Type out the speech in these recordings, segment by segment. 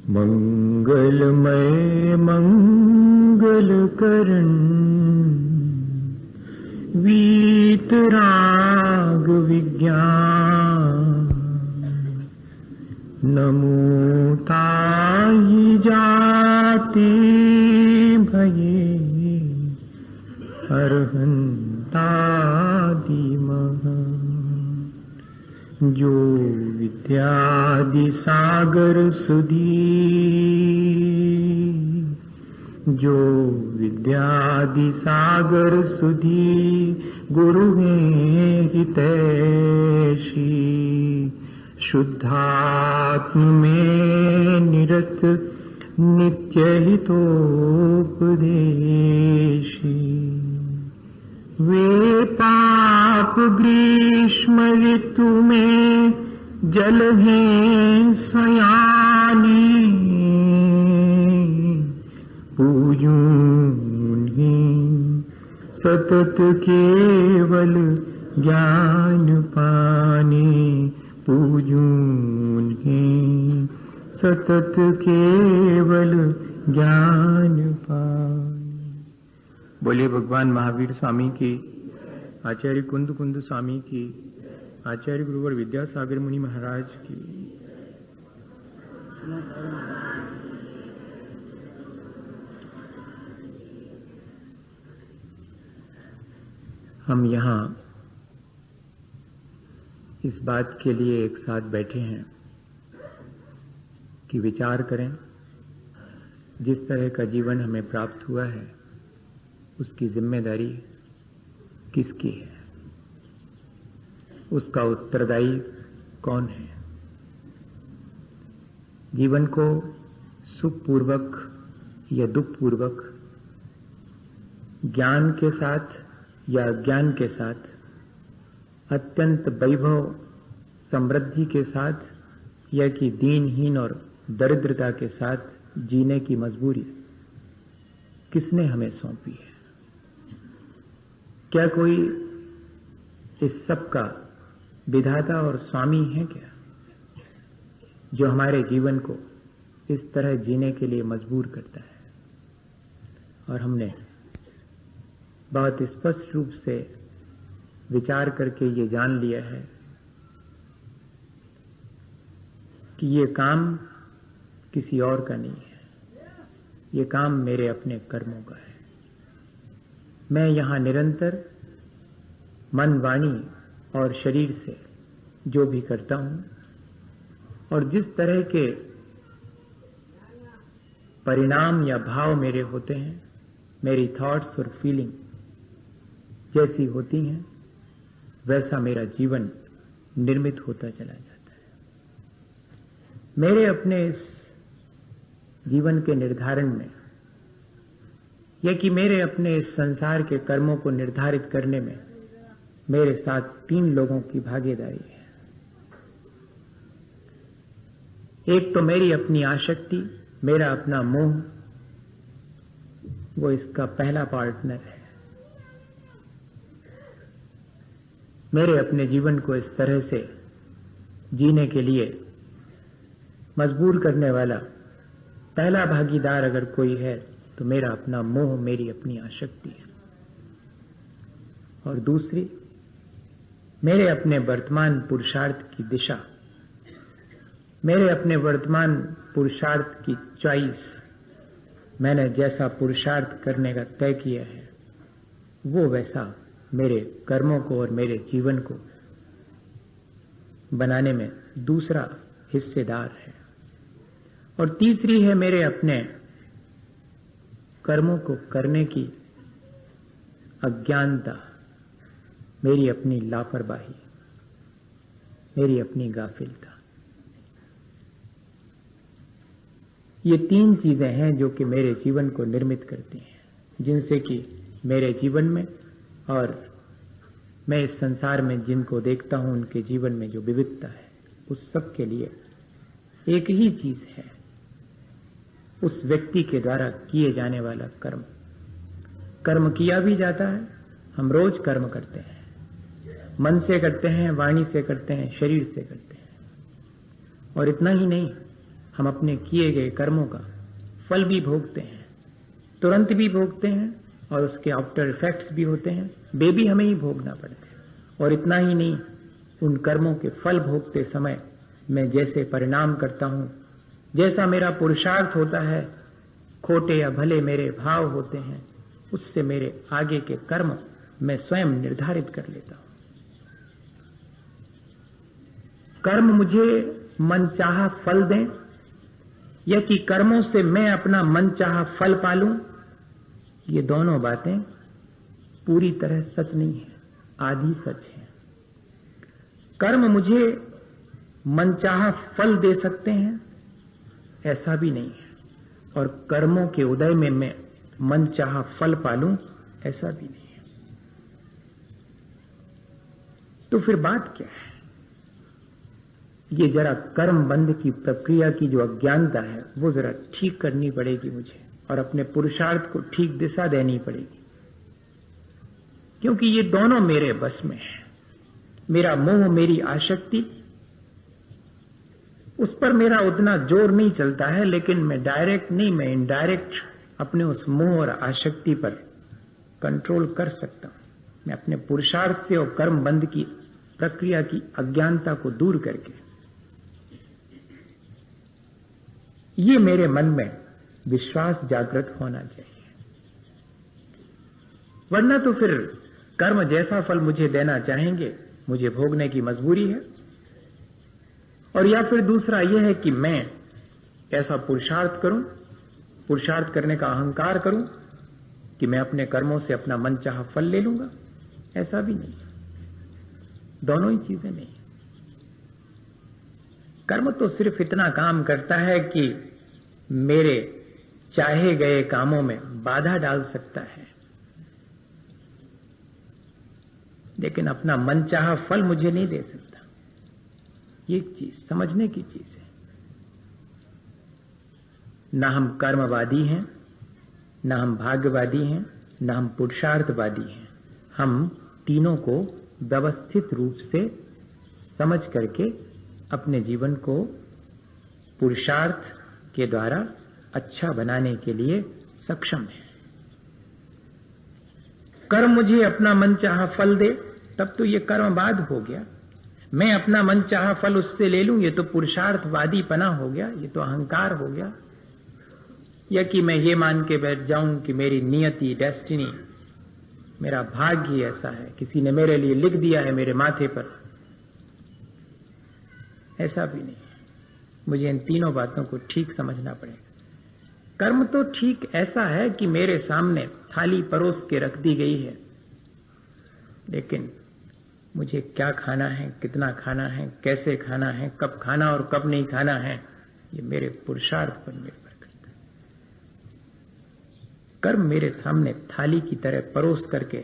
मंगलमय मंगलकरण वीतराग विज्ञान नमो ताहि जाते भये अर्हन्तादिमः जो विद्यादि सागर सुधी जो विद्यादि सागर सुधी गुरु हैं हितैषी शुद्धात्म में निरत नित्य हितोपदेशी वे पाप ग्रीष्म ऋतु में जल हैं सयानी पूजूं उन्हें सतत केवल ज्ञान पाने पूजूं उन्हें सतत केवल ज्ञान पाने। बोलिए भगवान महावीर स्वामी की, आचार्य कुंद कुंद स्वामी की, आचार्य गुरुवर विद्यासागर मुनि महाराज की। हम यहाँ इस बात के लिए एक साथ बैठे हैं कि विचार करें जिस तरह का जीवन हमें प्राप्त हुआ है उसकी जिम्मेदारी किसकी है, उसका उत्तरदायी कौन है। जीवन को सुखपूर्वक या दुखपूर्वक, ज्ञान के साथ या अज्ञान के साथ, अत्यंत वैभव समृद्धि के साथ या कि दीनहीन और दरिद्रता के साथ जीने की मजबूरी किसने हमें सौंपी है। क्या कोई इस सब का विधाता और स्वामी है क्या, जो हमारे जीवन को इस तरह जीने के लिए मजबूर करता है। और हमने बहुत स्पष्ट रूप से विचार करके ये जान लिया है कि ये काम किसी और का नहीं है, ये काम मेरे अपने कर्मों का है। मैं यहां निरंतर मन, वाणी और शरीर से जो भी करता हूं और जिस तरह के परिणाम या भाव मेरे होते हैं, मेरी थॉट्स और फीलिंग जैसी होती हैं, वैसा मेरा जीवन निर्मित होता चला जाता है। मेरे अपने इस जीवन के निर्धारण में या कि मेरे अपने इस संसार के कर्मों को निर्धारित करने में मेरे साथ 3 लोगों की भागीदारी है। एक तो मेरी अपनी आसक्ति, मेरा अपना मोह, वो इसका पहला पार्टनर है। मेरे अपने जीवन को इस तरह से जीने के लिए मजबूर करने वाला पहला भागीदार अगर कोई है तो मेरा अपना मोह, मेरी अपनी आसक्ति है। और दूसरी, मेरे अपने वर्तमान पुरुषार्थ की दिशा, मेरे अपने वर्तमान पुरुषार्थ की चॉइस, मैंने जैसा पुरुषार्थ करने का तय किया है वो वैसा मेरे कर्मों को और मेरे जीवन को बनाने में दूसरा हिस्सेदार है। और तीसरी है मेरे अपने कर्मों को करने की अज्ञानता, मेरी अपनी लापरवाही, मेरी अपनी गाफिलता। ये 3 चीजें हैं जो कि मेरे जीवन को निर्मित करती हैं, जिनसे कि मेरे जीवन में और मैं इस संसार में जिनको देखता हूं उनके जीवन में जो विविधता है, उस सब के लिए एक ही चीज है, उस व्यक्ति के द्वारा किए जाने वाला कर्म। कर्म किया भी जाता है, हम रोज कर्म करते हैं, मन से करते हैं, वाणी से करते हैं, शरीर से करते हैं। और इतना ही नहीं, हम अपने किए गए कर्मों का फल भी भोगते हैं, तुरंत भी भोगते हैं, और उसके आफ्टर इफेक्ट्स भी होते हैं, वे भी हमें ही भोगना पड़ते हैं। और इतना ही नहीं, उन कर्मों के फल भोगते समय मैं जैसे परिणाम करता हूं, जैसा मेरा पुरुषार्थ होता है, खोटे या भले मेरे भाव होते हैं, उससे मेरे आगे के कर्म मैं स्वयं निर्धारित कर लेता हूं। कर्म मुझे मनचाहा फल दें या कि कर्मों से मैं अपना मनचाहा फल पालूं, ये दोनों बातें पूरी तरह सच नहीं है, आधी सच है। कर्म मुझे मनचाहा फल दे सकते हैं, ऐसा भी नहीं है, और कर्मों के उदय में मैं मनचाहा फल पालूं, ऐसा भी नहीं है। तो फिर बात क्या है? ये जरा कर्म बंध की प्रक्रिया की जो अज्ञानता है वो जरा ठीक करनी पड़ेगी मुझे, और अपने पुरुषार्थ को ठीक दिशा देनी पड़ेगी, क्योंकि ये दोनों मेरे बस में है। मेरा मोह, मेरी आसक्ति, उस पर मेरा उतना जोर नहीं चलता है, लेकिन मैं डायरेक्ट नहीं, मैं इनडायरेक्ट अपने उस मोह और आसक्ति पर कंट्रोल कर सकता हूं। मैं अपने पुरुषार्थ से और कर्म बंध की प्रक्रिया की अज्ञानता को दूर करके, ये मेरे मन में विश्वास जागृत होना चाहिए। वरना तो फिर कर्म जैसा फल मुझे देना चाहेंगे, मुझे भोगने की मजबूरी है। और या फिर दूसरा यह है कि मैं ऐसा पुरुषार्थ करूं, पुरुषार्थ करने का अहंकार करूं कि मैं अपने कर्मों से अपना मनचाहा फल ले लूंगा, ऐसा भी नहीं। दोनों ही चीजें नहीं। कर्म तो सिर्फ इतना काम करता है कि मेरे चाहे गए कामों में बाधा डाल सकता है, लेकिन अपना मनचाहा फल मुझे नहीं दे सकता। ये एक चीज समझने की चीज है। ना हम कर्मवादी हैं, ना हम भाग्यवादी हैं, ना हम पुरुषार्थवादी हैं। हम तीनों को व्यवस्थित रूप से समझ करके अपने जीवन को पुरुषार्थ के द्वारा अच्छा बनाने के लिए सक्षम है। कर्म मुझे अपना मनचाहा फल दे, तब तो ये कर्मवाद हो गया। मैं अपना मनचाहा फल उससे ले लूं, ये तो पुरुषार्थवादी पना हो गया, ये तो अहंकार हो गया। या कि मैं ये मान के बैठ जाऊं कि मेरी नियति, डेस्टिनी, मेरा भाग्य ऐसा है, किसी ने मेरे लिए लिख दिया है मेरे माथे पर, ऐसा भी नहीं है। मुझे इन तीनों बातों को ठीक समझना पड़ेगा। कर्म तो ठीक ऐसा है कि मेरे सामने थाली परोस के रख दी गई है, लेकिन मुझे क्या खाना है, कितना खाना है, कैसे खाना है, कब खाना और कब नहीं खाना है, ये मेरे पुरुषार्थ पर निर्भर करता है। कर्म मेरे सामने थाली की तरह परोस करके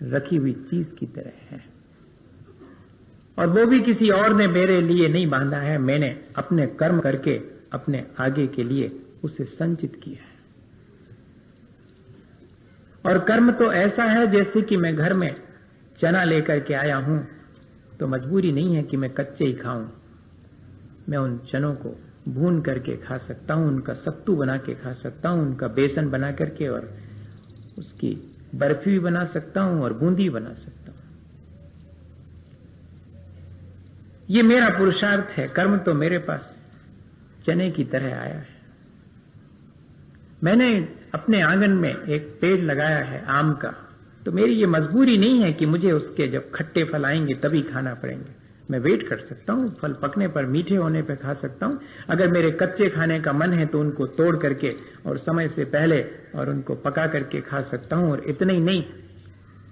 रखी हुई चीज की तरह है, और वो भी किसी और ने मेरे लिए नहीं बांधा है, मैंने अपने कर्म करके अपने आगे के लिए उसे संचित किया है। और कर्म तो ऐसा है जैसे कि मैं घर में चना लेकर के आया हूं, तो मजबूरी नहीं है कि मैं कच्चे ही खाऊं। मैं उन चनों को भून करके खा सकता हूं, उनका सत्तू बना के खा सकता हूं, उनका बेसन बना करके, और उसकी बर्फी भी बना सकता हूं और बूंदी बना सकता हूं। ये मेरा पुरुषार्थ है। कर्म तो मेरे पास चने की तरह आया है। मैंने अपने आंगन में एक पेड़ लगाया है आम का, तो मेरी ये मजबूरी नहीं है कि मुझे उसके जब खट्टे फल आएंगे तभी खाना पड़ेंगे। मैं वेट कर सकता हूं, फल पकने पर, मीठे होने पर खा सकता हूं। अगर मेरे कच्चे खाने का मन है तो उनको तोड़ करके और समय से पहले और उनको पका करके खा सकता हूं। और इतना ही नहीं,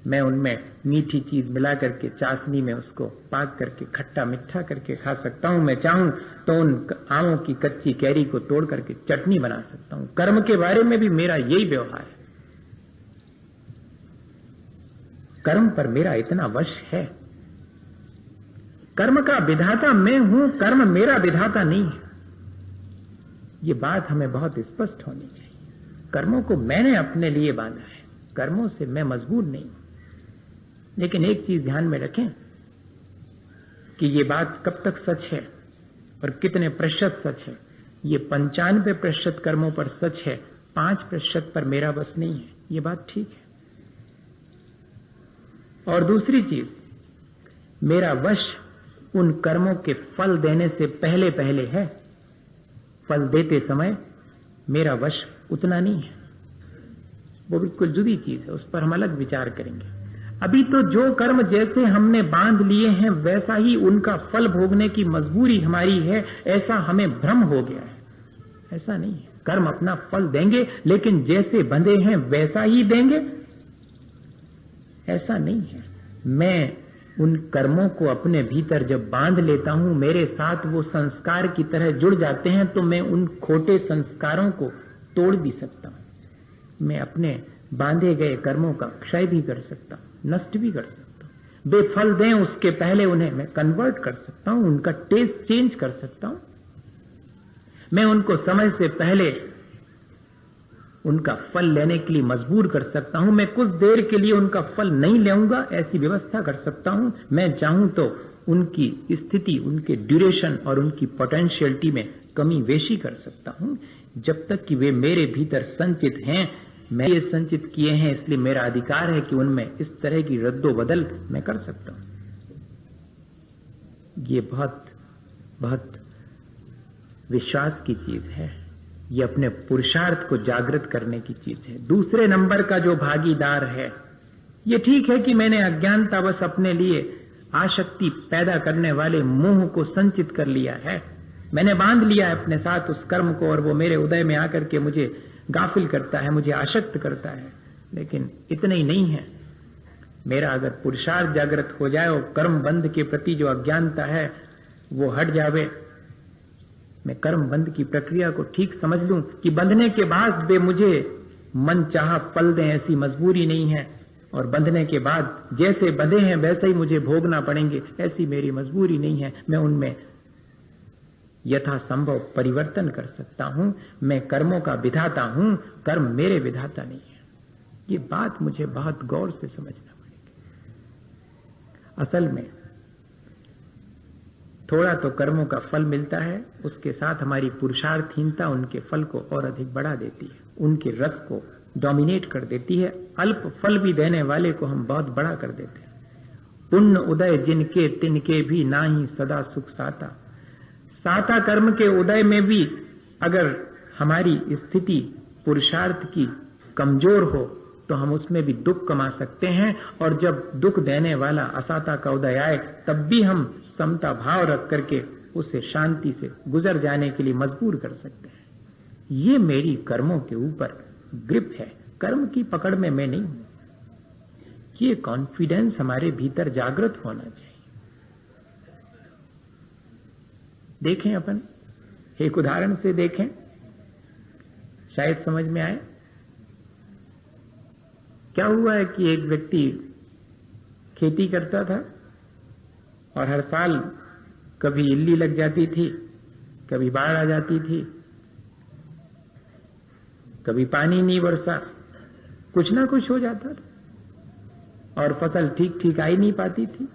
मैं उनमें मीठी चीज मिला करके चाशनी में उसको पाक करके खट्टा मिठा करके खा सकता हूं। मैं चाहूं तो उन आमों की कच्ची कैरी को तोड़ करके चटनी बना सकता हूं। कर्म के बारे में भी मेरा यही व्यवहार है। कर्म पर मेरा इतना वश है। कर्म का विधाता मैं हूं, कर्म मेरा विधाता नहीं है। ये बात हमें बहुत स्पष्ट होनी चाहिए। कर्मों को मैंने अपने लिए बांधा है, कर्मों से मैं मजबूर नहीं हूं। लेकिन एक चीज ध्यान में रखें कि ये बात कब तक सच है और कितने प्रतिशत सच है? ये 95% कर्मों पर सच है, 5% पर मेरा बस नहीं है। ये बात ठीक है। और दूसरी चीज, मेरा वश उन कर्मों के फल देने से पहले पहले है। फल देते समय मेरा वश उतना नहीं है, वो बिल्कुल जुदी चीज है, उस पर हम अलग विचार करेंगे। अभी तो जो कर्म जैसे हमने बांध लिए हैं वैसा ही उनका फल भोगने की मजबूरी हमारी है, ऐसा हमें भ्रम हो गया है। ऐसा नहीं है, कर्म अपना फल देंगे, लेकिन जैसे बंधे हैं वैसा ही देंगे, ऐसा नहीं है। मैं उन कर्मों को अपने भीतर जब बांध लेता हूं, मेरे साथ वो संस्कार की तरह जुड़ जाते हैं, तो मैं उन खोटे संस्कारों को तोड़ भी सकता हूं। मैं अपने बांधे गए कर्मों का क्षय भी कर सकता हूं, नष्ट भी कर सकता हूं। बेफल दें उसके पहले उन्हें मैं कन्वर्ट कर सकता हूं, उनका टेस्ट चेंज कर सकता हूं। मैं उनको समय से पहले उनका फल लेने के लिए मजबूर कर सकता हूं। मैं कुछ देर के लिए उनका फल नहीं लेऊंगा, ऐसी व्यवस्था कर सकता हूं। मैं चाहूं तो उनकी स्थिति, उनके ड्यूरेशन और उनकी पोटेंशियलिटी में कमी वेशी कर सकता हूं, जब तक कि वे मेरे भीतर संचित हैं। मैं ये संचित किए हैं, इसलिए मेरा अधिकार है कि उनमें इस तरह की रद्दोबदल मैं कर सकता हूं। ये बहुत बहुत विश्वास की चीज है, ये अपने पुरुषार्थ को जागृत करने की चीज है। दूसरे नंबर का जो भागीदार है, ये ठीक है कि मैंने अज्ञानतावश अपने लिए आसक्ति पैदा करने वाले मोह को संचित कर लिया है। मैंने बांध लिया है अपने साथ उस कर्म को, और वो मेरे उदय में आकर के मुझे गाफिल करता है, मुझे आसक्त करता है। लेकिन इतना ही नहीं है, मेरा अगर पुरुषार्थ जागृत हो जाए और कर्म बंध के प्रति जो अज्ञानता है वो हट जावे, मैं कर्म बंध की प्रक्रिया को ठीक समझ लूं कि बंधने के बाद वे मुझे मन चाहा फल दें, ऐसी मजबूरी नहीं है, और बंधने के बाद जैसे बंधे हैं वैसे ही मुझे भोगना पड़ेंगे, ऐसी मेरी मजबूरी नहीं है। मैं उनमें यथासंभव परिवर्तन कर सकता हूं। मैं कर्मों का विधाता हूं, कर्म मेरे विधाता नहीं है। ये बात मुझे बहुत गौर से समझना पड़ेगी। असल में थोड़ा तो कर्मों का फल मिलता है, उसके साथ हमारी पुरुषार्थहीनता उनके फल को और अधिक बढ़ा देती है, उनके रस को डोमिनेट कर देती है। अल्प फल भी देने वाले को हम बहुत बड़ा कर देते हैं। पुण्य उदय जिनके तिनके भी नाही सदा सुख साता। साता कर्म के उदय में भी अगर हमारी स्थिति पुरुषार्थ की कमजोर हो तो हम उसमें भी दुख कमा सकते हैं, और जब दुख देने वाला असाता का उदय आए तब भी हम समता भाव रख करके उसे शांति से गुजर जाने के लिए मजबूर कर सकते हैं। ये मेरी कर्मों के ऊपर ग्रिप है, कर्म की पकड़ में मैं नहीं हूं। ये कॉन्फिडेंस हमारे भीतर जागृत होना चाहिए। देखें, अपन एक उदाहरण से देखें, शायद समझ में आए। क्या हुआ है कि एक व्यक्ति खेती करता था और हर साल कभी इल्ली लग जाती थी, कभी बाढ़ आ जाती थी, कभी पानी नहीं बरसा, कुछ ना कुछ हो जाता था और फसल ठीक ठीक आ ही नहीं पाती थी।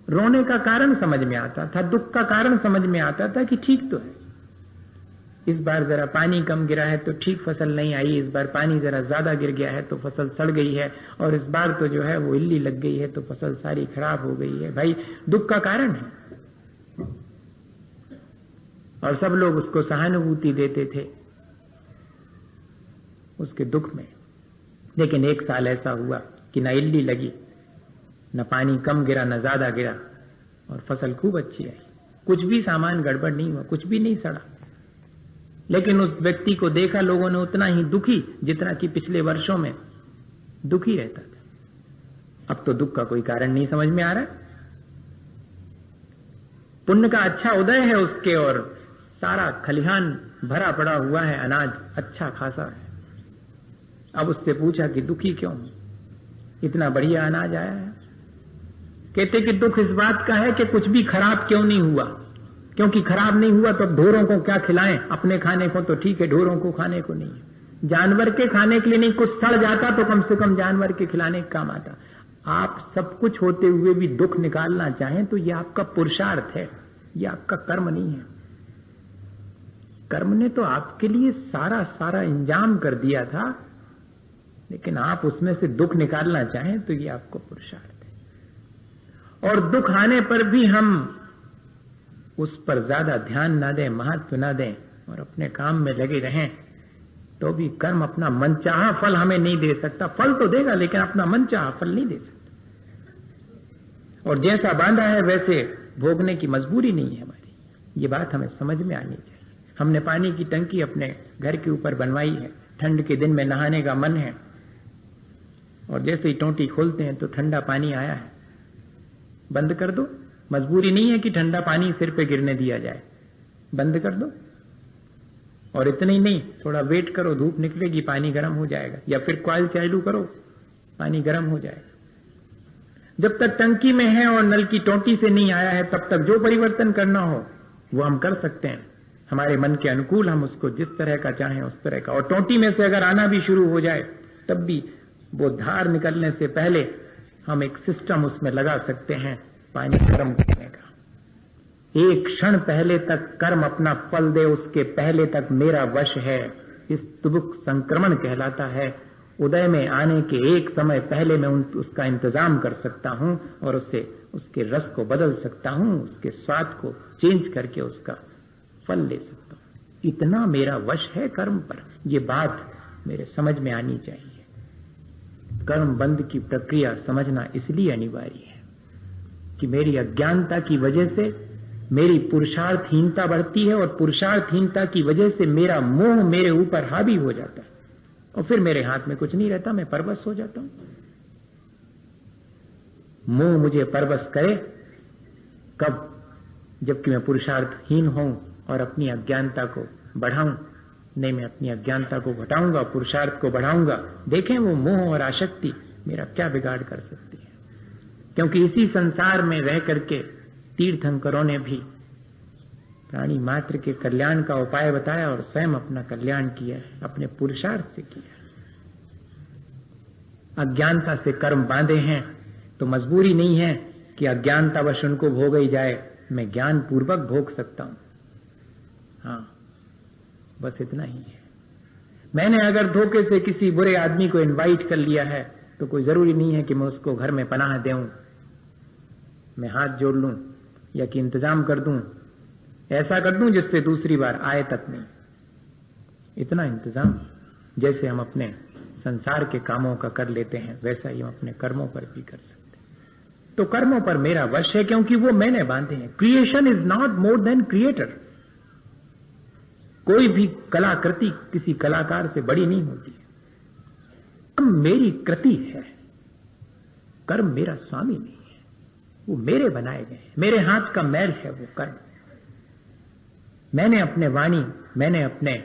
रोने का कारण समझ में आता था, दुख का कारण समझ में आता था कि ठीक तो है, इस बार जरा पानी कम गिरा है तो ठीक फसल नहीं आई, इस बार पानी जरा ज्यादा गिर गया है तो फसल सड़ गई है, और इस बार तो जो है वो इल्ली लग गई है तो फसल सारी खराब हो गई है। भाई दुख का कारण है, और सब लोग उसको सहानुभूति देते थे उसके दुख में। लेकिन एक साल ऐसा हुआ कि न इल्ली लगी, न पानी कम गिरा, न ज्यादा गिरा, और फसल खूब अच्छी आई। कुछ भी सामान गड़बड़ नहीं हुआ, कुछ भी नहीं सड़ा। लेकिन उस व्यक्ति को देखा लोगों ने उतना ही दुखी जितना कि पिछले वर्षों में दुखी रहता था। अब तो दुख का कोई कारण नहीं समझ में आ रहा। पुण्य का अच्छा उदय है उसके, और सारा खलिहान भरा पड़ा हुआ है, अनाज अच्छा खासा है। अब उससे पूछा कि दुखी क्यों, इतना बढ़िया अनाज आया है। कहते कि दुख इस बात का है कि कुछ भी खराब क्यों नहीं हुआ, क्योंकि खराब नहीं हुआ तो ढोरों को क्या खिलाएं, अपने खाने को तो ठीक है, ढोरों को खाने को नहीं है, जानवर के खाने के लिए नहीं, कुछ सड़ जाता तो कम से कम जानवर के खिलाने का काम आता। आप सब कुछ होते हुए भी दुख निकालना चाहें तो यह आपका पुरुषार्थ है, ये आपका कर्म नहीं है। कर्म ने तो आपके लिए सारा इंजाम कर दिया था, लेकिन आप उसमें से दुख निकालना चाहें तो ये आपको पुरुषार्थ है। और दुख आने पर भी हम उस पर ज्यादा ध्यान ना दें, महत्व ना दें और अपने काम में लगे रहें, तो भी कर्म अपना मनचाहा फल हमें नहीं दे सकता। फल तो देगा लेकिन अपना मनचाहा फल नहीं दे सकता। और जैसा बांधा है वैसे भोगने की मजबूरी नहीं है हमारी। ये बात हमें समझ में आनी चाहिए। हमने पानी की टंकी अपने घर के ऊपर बनवाई है, ठंड के दिन में नहाने का मन है, और जैसे ही टोंटी खोलते हैं तो ठंडा पानी आया है, बंद कर दो। मजबूरी नहीं है कि ठंडा पानी सिर पे गिरने दिया जाए, बंद कर दो। और इतना ही नहीं, थोड़ा वेट करो, धूप निकलेगी, पानी गर्म हो जाएगा, या फिर कॉइल चालू करो, पानी गर्म हो जाएगा। जब तक टंकी में है और नल की टोंटी से नहीं आया है, तब तक जो परिवर्तन करना हो वो हम कर सकते हैं, हमारे मन के अनुकूल। हम उसको जिस तरह का चाहें उस तरह का। और टोंटी में से अगर आना भी शुरू हो जाए तब भी वो धार निकलने से पहले हम एक सिस्टम उसमें लगा सकते हैं पानी गर्म करने का। एक क्षण पहले तक कर्म अपना फल दे, उसके पहले तक मेरा वश है। इस तुबुक संक्रमण कहलाता है। उदय में आने के एक समय पहले मैं उसका इंतजाम कर सकता हूं और उसके रस को बदल सकता हूं, उसके स्वाद को चेंज करके उसका फल ले सकता हूं। इतना मेरा वश है कर्म पर। ये बात मेरे समझ में आनी चाहिए। कर्म बंध की प्रक्रिया समझना इसलिए अनिवार्य है कि मेरी अज्ञानता की वजह से मेरी पुरुषार्थहीनता बढ़ती है, और पुरुषार्थहीनता की वजह से मेरा मोह मेरे ऊपर हावी हो जाता है, और फिर मेरे हाथ में कुछ नहीं रहता, मैं परवश हो जाता हूं। मोह मुझे परवश करे कब? जबकि मैं पुरुषार्थहीन हूं और अपनी अज्ञानता को बढ़ाऊं। नहीं, मैं अपनी अज्ञानता को घटाऊंगा, पुरुषार्थ को बढ़ाऊंगा। देखें वो मोह और आसक्ति मेरा क्या बिगाड़ कर सकती है। क्योंकि इसी संसार में रह करके तीर्थंकरों ने भी प्राणी मात्र के कल्याण का उपाय बताया और स्वयं अपना कल्याण किया है, अपने पुरुषार्थ से किया। अज्ञानता से कर्म बांधे हैं तो मजबूरी नहीं है कि अज्ञानतावश उनको भोग ही जाए, मैं ज्ञान पूर्वक भोग सकता हूं। हाँ, बस इतना ही है। मैंने अगर धोखे से किसी बुरे आदमी को इनवाइट कर लिया है तो कोई जरूरी नहीं है कि मैं उसको घर में पनाह दूं, मैं हाथ जोड़ लूं या कि इंतजाम कर दूं, ऐसा कर दूं जिससे दूसरी बार आए तक नहीं। इतना इंतजाम जैसे हम अपने संसार के कामों का कर लेते हैं, वैसा ही हम अपने कर्मों पर भी कर सकते हैं। तो कर्मों पर मेरा वश है क्योंकि वो मैंने बांधे हैं। Creation is not more than creator. कोई भी कलाकृति किसी कलाकार से बड़ी नहीं होती। कर्म मेरी कृति है, कर्म मेरा स्वामी नहीं है, वो मेरे बनाए गए हैं, मेरे हाथ का मैल है वो कर्म। मैंने अपने वाणी, मैंने अपने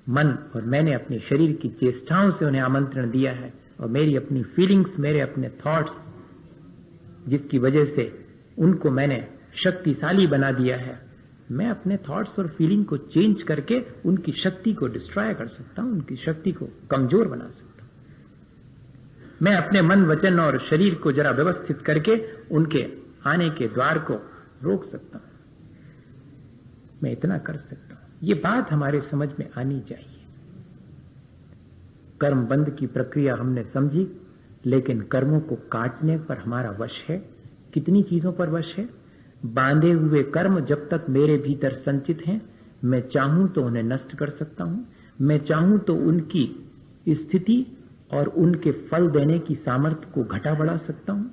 मन और मैंने अपने शरीर की चेष्टाओं से उन्हें आमंत्रण दिया है, और मेरी अपनी फीलिंग्स, मेरे अपने थॉट्स, जिसकी वजह से उनको मैंने शक्तिशाली बना दिया है। मैं अपने थॉट्स और फीलिंग को चेंज करके उनकी शक्ति को डिस्ट्रॉय कर सकता हूं, उनकी शक्ति को कमजोर बना सकता हूं। मैं अपने मन, वचन और शरीर को जरा व्यवस्थित करके उनके आने के द्वार को रोक सकता हूं। मैं इतना कर सकता हूं। ये बात हमारे समझ में आनी चाहिए। कर्म बंध की प्रक्रिया हमने समझी, लेकिन कर्मों को काटने पर हमारा वश है। कितनी चीजों पर वश है? बांधे हुए कर्म जब तक मेरे भीतर संचित हैं, मैं चाहूं तो उन्हें नष्ट कर सकता हूं। मैं चाहूं तो उनकी स्थिति और उनके फल देने की सामर्थ्य को घटा बढ़ा सकता हूं,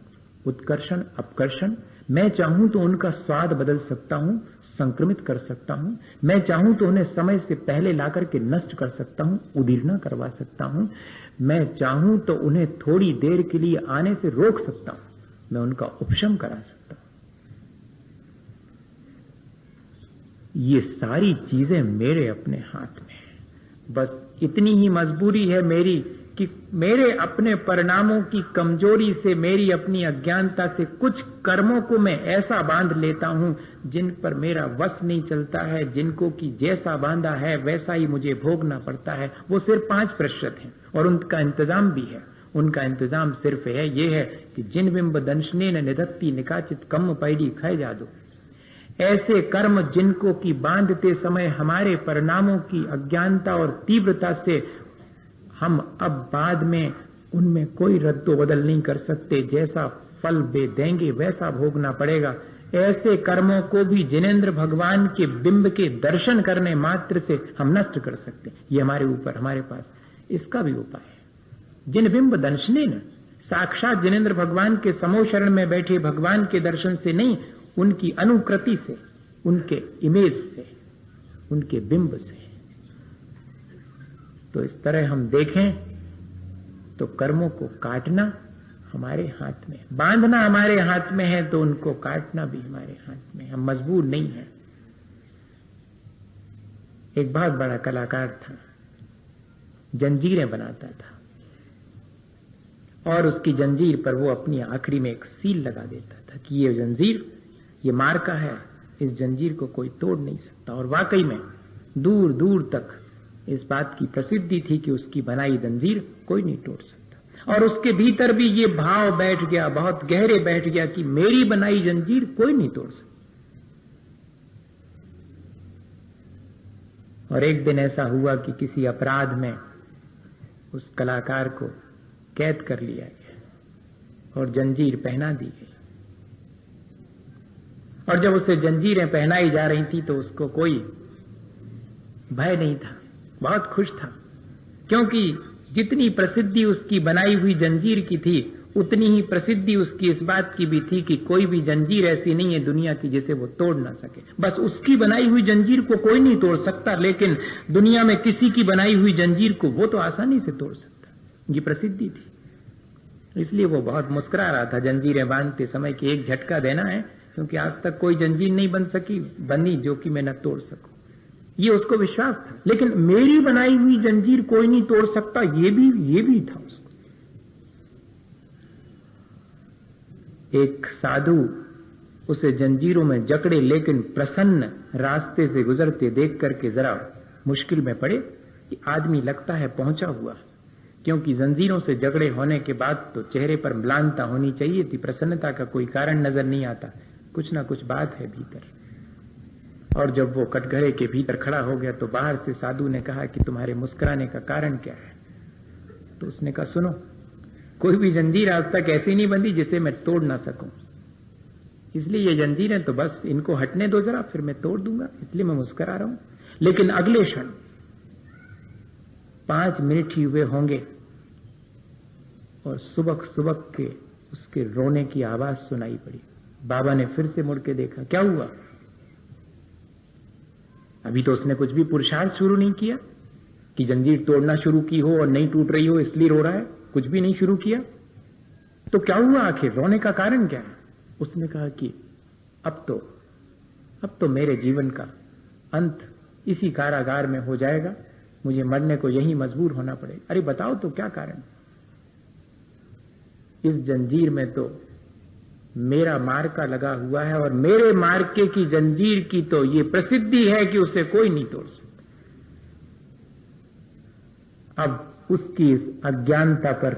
उत्कर्षण अपकर्षण। मैं चाहूं तो उनका स्वाद बदल सकता हूं, संक्रमित कर सकता हूं। मैं चाहूं तो उन्हें समय से पहले लाकर के नष्ट कर सकता हूं, उदीर्णा करवा सकता हूं। मैं चाहूं तो उन्हें थोड़ी देर के लिए आने से रोक सकता हूं, मैं उनका उपशम करा सकता हूं। ये सारी चीजें मेरे अपने हाथ में है। बस इतनी ही मजबूरी है मेरी कि मेरे अपने परिणामों की कमजोरी से, मेरी अपनी अज्ञानता से कुछ कर्मों को मैं ऐसा बांध लेता हूं जिन पर मेरा वश नहीं चलता है, जिनको कि जैसा बांधा है वैसा ही मुझे भोगना पड़ता है। वो सिर्फ 5% है और उनका इंतजाम भी है। उनका इंतजाम सिर्फ है, ये है कि जिन बिंब दंशने न निधत्ती निकाचित कम पैडी खय जादो। ऐसे कर्म जिनको की बांधते समय हमारे परिणामों की अज्ञानता और तीव्रता से हम अब बाद में उनमें कोई रद्दो बदल नहीं कर सकते, जैसा फल दे देंगे वैसा भोगना पड़ेगा। ऐसे कर्मों को भी जिनेंद्र भगवान के बिंब के दर्शन करने मात्र से हम नष्ट कर सकते हैं। ये हमारे ऊपर, हमारे पास इसका भी उपाय है। जिन बिंब दर्शने न, साक्षात जिनेंद्र भगवान के समोशरण में बैठे भगवान के दर्शन से नहीं, उनकी अनुकृति से, उनके इमेज से, उनके बिंब से। तो इस तरह हम देखें तो कर्मों को काटना हमारे हाथ में, बांधना हमारे हाथ में है, तो उनको काटना भी हमारे हाथ में। हम मजबूर नहीं हैं। एक बहुत बड़ा कलाकार था, जंजीरें बनाता था और उसकी जंजीर पर वो अपनी आखिरी में एक सील लगा देता था कि ये जंजीर, ये मार्का है, इस जंजीर को कोई तोड़ नहीं सकता। और वाकई में दूर दूर तक इस बात की प्रसिद्धि थी कि उसकी बनाई जंजीर कोई नहीं तोड़ सकता। और उसके भीतर भी ये भाव बैठ गया, बहुत गहरे बैठ गया कि मेरी बनाई जंजीर कोई नहीं तोड़ सकता। और एक दिन ऐसा हुआ कि किसी अपराध में उस कलाकार को कैद कर लिया गया और जंजीर पहना दी गई। और जब उसे जंजीरें पहनाई जा रही थी तो उसको कोई भय नहीं था, बहुत खुश था, क्योंकि जितनी प्रसिद्धि उसकी बनाई हुई जंजीर की थी, उतनी ही प्रसिद्धि उसकी इस बात की भी थी कि कोई भी जंजीर ऐसी नहीं है दुनिया की जिसे वो तोड़ ना सके। बस उसकी बनाई हुई जंजीर को कोई नहीं तोड़ सकता, लेकिन दुनिया में किसी की बनाई हुई जंजीर को वो तो आसानी से तोड़ सकता। ये प्रसिद्धि थी, इसलिए वो बहुत मुस्कुरा रहा था जंजीरें बांधते समय कि एक झटका देना है, क्योंकि आज तक कोई जंजीर नहीं बनी जो कि मैं न तोड़ सकूं। ये उसको विश्वास था। लेकिन मेरी बनाई हुई जंजीर कोई नहीं तोड़ सकता, ये भी था उसको। एक साधु उसे जंजीरों में जकड़े लेकिन प्रसन्न रास्ते से गुजरते देख करके जरा मुश्किल में पड़े कि आदमी लगता है पहुंचा हुआ, क्योंकि जंजीरों से जकड़े होने के बाद तो चेहरे पर म्लानता होनी चाहिए थी, प्रसन्नता का कोई कारण नजर नहीं आता, कुछ ना कुछ बात है भीतर। और जब वो कटघरे के भीतर खड़ा हो गया तो बाहर से साधु ने कहा कि तुम्हारे मुस्कुराने का कारण क्या है? तो उसने कहा, सुनो, कोई भी जंजीर आज तक ऐसी नहीं बंधी जिसे मैं तोड़ ना सकूं, इसलिए ये जंजीरें तो बस इनको हटने दो जरा, फिर मैं तोड़ दूंगा, इसलिए मैं मुस्कुरा रहा हूं। लेकिन अगले क्षण 5 मिनट ही हुए होंगे और सुबक सुबक के उसके रोने की आवाज सुनाई पड़ी। बाबा ने फिर से मुड़ के देखा, क्या हुआ? अभी तो उसने कुछ भी पुरुषार्थ शुरू नहीं किया कि जंजीर तोड़ना शुरू की हो और नहीं टूट रही हो इसलिए रो रहा है, कुछ भी नहीं शुरू किया। तो क्या हुआ आखिर, रोने का कारण क्या है? उसने कहा कि अब तो मेरे जीवन का अंत इसी कारागार में हो जाएगा, मुझे मरने को यही मजबूर होना पड़ेगा। अरे बताओ तो क्या कारण? इस जंजीर में तो मेरा मार्का लगा हुआ है और मेरे मार्के की जंजीर की तो ये प्रसिद्धि है कि उसे कोई नहीं तोड़ सकता। अब उसकी इस अज्ञानता पर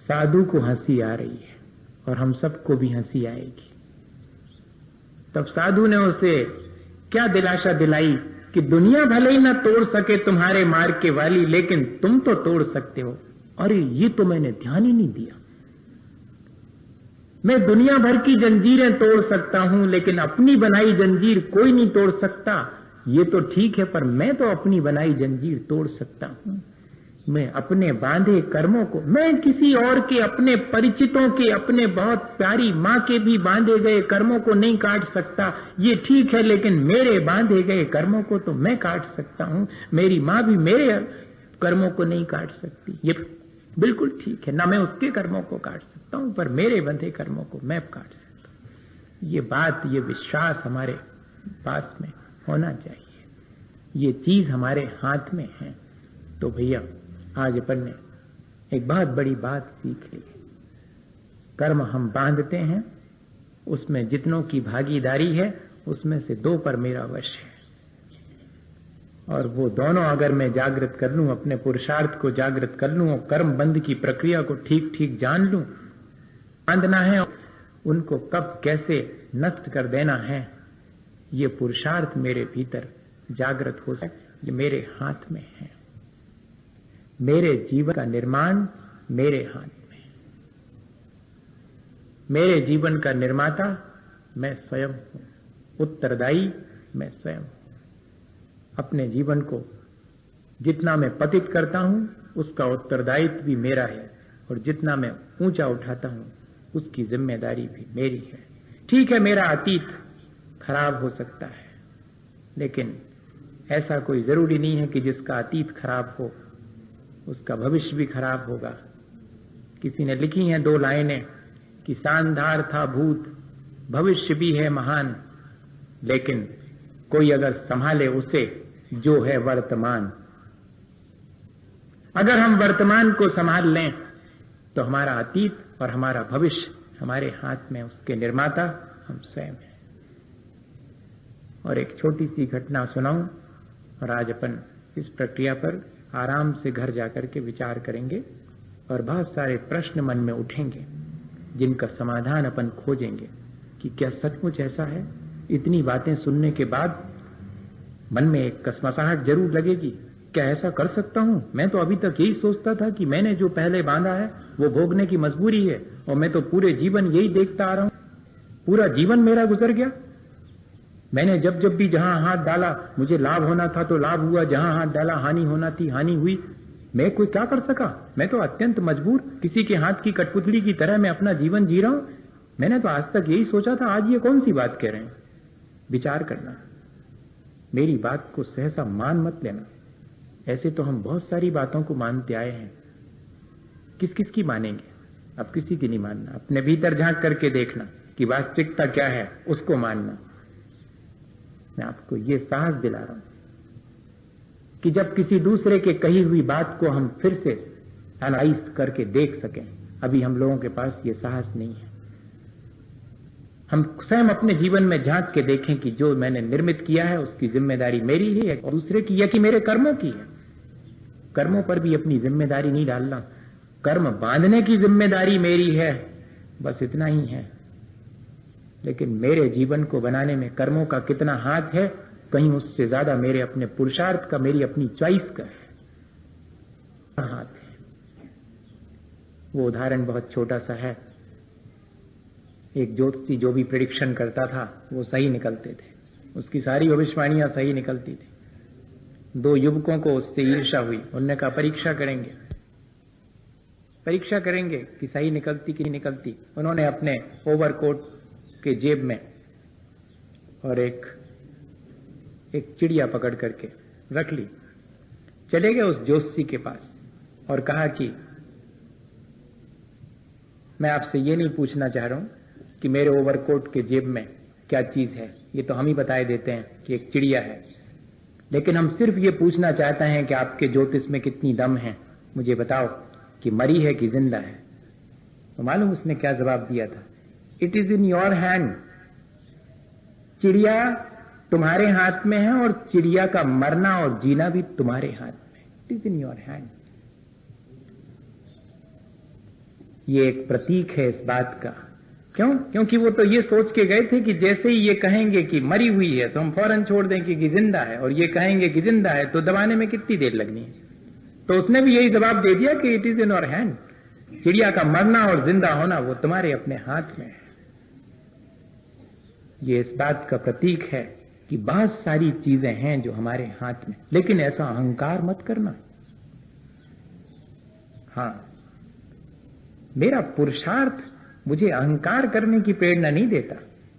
साधु को हंसी आ रही है और हम सबको भी हंसी आएगी। तब साधु ने उसे क्या दिलासा दिलाई कि दुनिया भले ही ना तोड़ सके तुम्हारे मार्के वाली, लेकिन तुम तो तोड़ सकते हो। अरे ये तो मैंने ध्यान ही नहीं दिया, मैं दुनिया भर की जंजीरें तोड़ सकता हूं लेकिन अपनी बनाई जंजीर कोई नहीं तोड़ सकता। ये तो ठीक है, पर मैं तो अपनी बनाई जंजीर तोड़ सकता हूं। मैं अपने बांधे कर्मों को, मैं किसी और के, अपने परिचितों के, अपने बहुत प्यारी मां के भी बांधे गए कर्मों को नहीं काट सकता, ये ठीक है, लेकिन मेरे बांधे गए कर्मों को तो मैं काट सकता हूं। मेरी मां भी मेरे कर्मों को नहीं काट सकती, ये बिल्कुल ठीक है। ना मैं उसके कर्मों को काट सकता हूं, पर मेरे बंधे कर्मों को मैं काट सकता हूं। ये बात, ये विश्वास हमारे पास में होना चाहिए, ये चीज हमारे हाथ में है। तो भैया आज अपन ने एक बहुत बड़ी बात सीख ली। कर्म हम बांधते हैं, उसमें जितनों की भागीदारी है उसमें से 2 पर मेरा वश है, और वो दोनों अगर मैं जागृत कर लूं, अपने पुरुषार्थ को जागृत कर लूं और कर्म बंध की प्रक्रिया को ठीक ठीक जान लूं, बांधना है उनको कब कैसे नष्ट कर देना है, ये पुरुषार्थ मेरे भीतर जागृत हो सके, ये मेरे हाथ में है। मेरे जीवन का निर्माण मेरे हाथ में है। मेरे जीवन का निर्माता मैं स्वयं हूं, उत्तरदायी मैं स्वयं हूं। अपने जीवन को जितना मैं पतित करता हूं उसका उत्तरदायित्व भी मेरा है, और जितना मैं ऊंचा उठाता हूं उसकी जिम्मेदारी भी मेरी है। ठीक है, मेरा अतीत खराब हो सकता है, लेकिन ऐसा कोई जरूरी नहीं है कि जिसका अतीत खराब हो उसका भविष्य भी खराब होगा। किसी ने लिखी हैं 2 लाइनें कि शानदार था भूत, भविष्य भी है महान, लेकिन कोई अगर संभाले उसे जो है वर्तमान। अगर हम वर्तमान को संभाल लें तो हमारा अतीत और हमारा भविष्य हमारे हाथ में, उसके निर्माता हम स्वयं हैं। और एक छोटी सी घटना सुनाऊं, और आज अपन इस प्रक्रिया पर आराम से घर जाकर के विचार करेंगे, और बहुत सारे प्रश्न मन में उठेंगे जिनका समाधान अपन खोजेंगे कि क्या सचमुच ऐसा है। इतनी बातें सुनने के बाद मन में एक कसमसाहट जरूर लगेगी, क्या ऐसा कर सकता हूं? मैं तो अभी तक यही सोचता था कि मैंने जो पहले बांधा है वो भोगने की मजबूरी है, और मैं तो पूरे जीवन यही देखता आ रहा हूं, पूरा जीवन मेरा गुजर गया। मैंने जब जब भी जहां हाथ डाला मुझे लाभ होना था तो लाभ हुआ, जहां हाथ डाला हानि होना थी हानि हुई। मैं कोई क्या कर सका? मैं तो अत्यंत मजबूर, किसी के हाथ की कठपुतली की तरह मैं अपना जीवन जी रहा हूं। मैंने तो आज तक यही सोचा था, आज ये कौन सी बात कह रहे हैं? विचार करना, मेरी बात को सहसा मान मत लेना। ऐसे तो हम बहुत सारी बातों को मानते आए हैं, किस किस की मानेंगे? अब किसी की नहीं मानना, अपने भीतर झांक करके देखना कि वास्तविकता क्या है, उसको मानना। मैं आपको ये साहस दिला रहा हूं कि जब किसी दूसरे के कही हुई बात को हम फिर से एनालाइज करके देख सकें, अभी हम लोगों के पास ये साहस नहीं है। हम स्वयं अपने जीवन में झांक के देखें कि जो मैंने निर्मित किया है उसकी जिम्मेदारी मेरी है या दूसरे की, या कि मेरे कर्मों की है। कर्मों पर भी अपनी जिम्मेदारी नहीं डालना, कर्म बांधने की जिम्मेदारी मेरी है, बस इतना ही है। लेकिन मेरे जीवन को बनाने में कर्मों का कितना हाथ है, कहीं उससे ज्यादा मेरे अपने पुरुषार्थ का, मेरी अपनी चॉइस का हाथ है। वो उदाहरण बहुत छोटा सा है। एक ज्योतिषी जो भी प्रेडिक्शन करता था वो सही निकलते थे, उसकी सारी भविष्यवाणियां सही निकलती थी। 2 युवकों को उससे ईर्ष्या हुई, उन्होंने कहा परीक्षा करेंगे कि सही निकलती कि नहीं निकलती। उन्होंने अपने ओवरकोट के जेब में और एक चिड़िया पकड़ करके रख ली, चले गए उस ज्योतिषी के पास और कहा कि मैं आपसे ये नहीं पूछना चाह रहा हूं कि मेरे ओवरकोट के जेब में क्या चीज है, ये तो हम ही बताए देते हैं कि एक चिड़िया है, लेकिन हम सिर्फ ये पूछना चाहते हैं कि आपके ज्योतिष में कितनी दम है, मुझे बताओ कि मरी है कि जिंदा है। तो मालूम उसने क्या जवाब दिया था? It is in your hand. चिड़िया तुम्हारे हाथ में है और चिड़िया का मरना और जीना भी तुम्हारे हाथ में। It is in your hand. ये एक प्रतीक है इस बात का। क्यों? क्योंकि वो तो ये सोच के गए थे कि जैसे ही ये कहेंगे कि मरी हुई है तो हम फौरन छोड़ दें कि जिंदा है, और ये कहेंगे कि जिंदा है तो दबाने में कितनी देर लगनी है। तो उसने भी यही जवाब दे दिया कि it is in your hand. चिड़िया का मरना और जिंदा होना वो तुम्हारे अपने हाथ में है। ये इस बात का प्रतीक है कि बहुत सारी चीजें हैं जो हमारे हाथ में, लेकिन ऐसा अहंकार मत करना। हां, मेरा पुरुषार्थ मुझे अहंकार करने की प्रेरणा नहीं देता।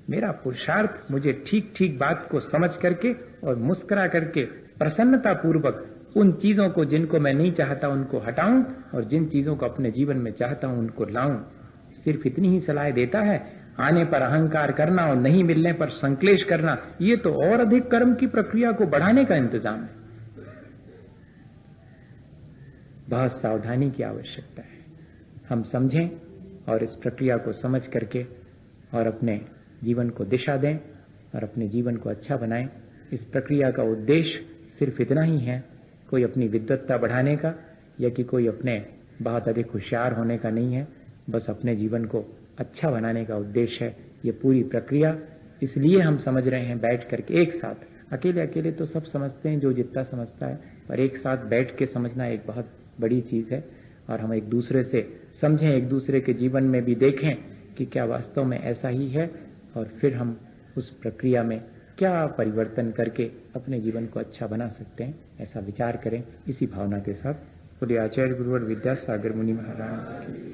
मेरा पुरुषार्थ मुझे ठीक ठीक बात को समझ करके और मुस्कुरा करके प्रसन्नता पूर्वक उन चीजों को जिनको मैं नहीं चाहता उनको हटाऊं, और जिन चीजों को अपने जीवन में चाहता हूं उनको लाऊं। सिर्फ इतनी ही सलाह देता है। आने पर अहंकार करना और नहीं मिलने पर संक्लेश करना, ये तो और अधिक कर्म की प्रक्रिया को बढ़ाने का इंतजाम है। बहुत सावधानी की आवश्यकता है। हम समझें और इस प्रक्रिया को समझ करके और अपने जीवन को दिशा दें और अपने जीवन को अच्छा बनाएं। इस प्रक्रिया का उद्देश्य सिर्फ इतना ही है, कोई अपनी विद्वत्ता बढ़ाने का या कि कोई अपने बहुत अधिक होशियार होने का नहीं है। बस अपने जीवन को अच्छा बनाने का उद्देश्य है। ये पूरी प्रक्रिया इसलिए हम समझ रहे हैं बैठ करके एक साथ। अकेले अकेले तो सब समझते हैं जो जितना समझता है, पर एक साथ बैठ के समझना एक बहुत बड़ी चीज है। और हम एक दूसरे से समझें, एक दूसरे के जीवन में भी देखें कि क्या वास्तव में ऐसा ही है, और फिर हम उस प्रक्रिया में क्या परिवर्तन करके अपने जीवन को अच्छा बना सकते हैं, ऐसा विचार करें। इसी भावना के साथ बोलिए आचार्य गुरुवर विद्यासागर मुनि महाराज की।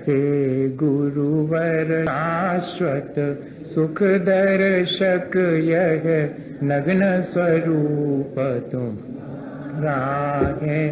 हे गुरुवर शाश्वत सुख दर्शक, यह नग्न स्वरूप तुम्हारा है।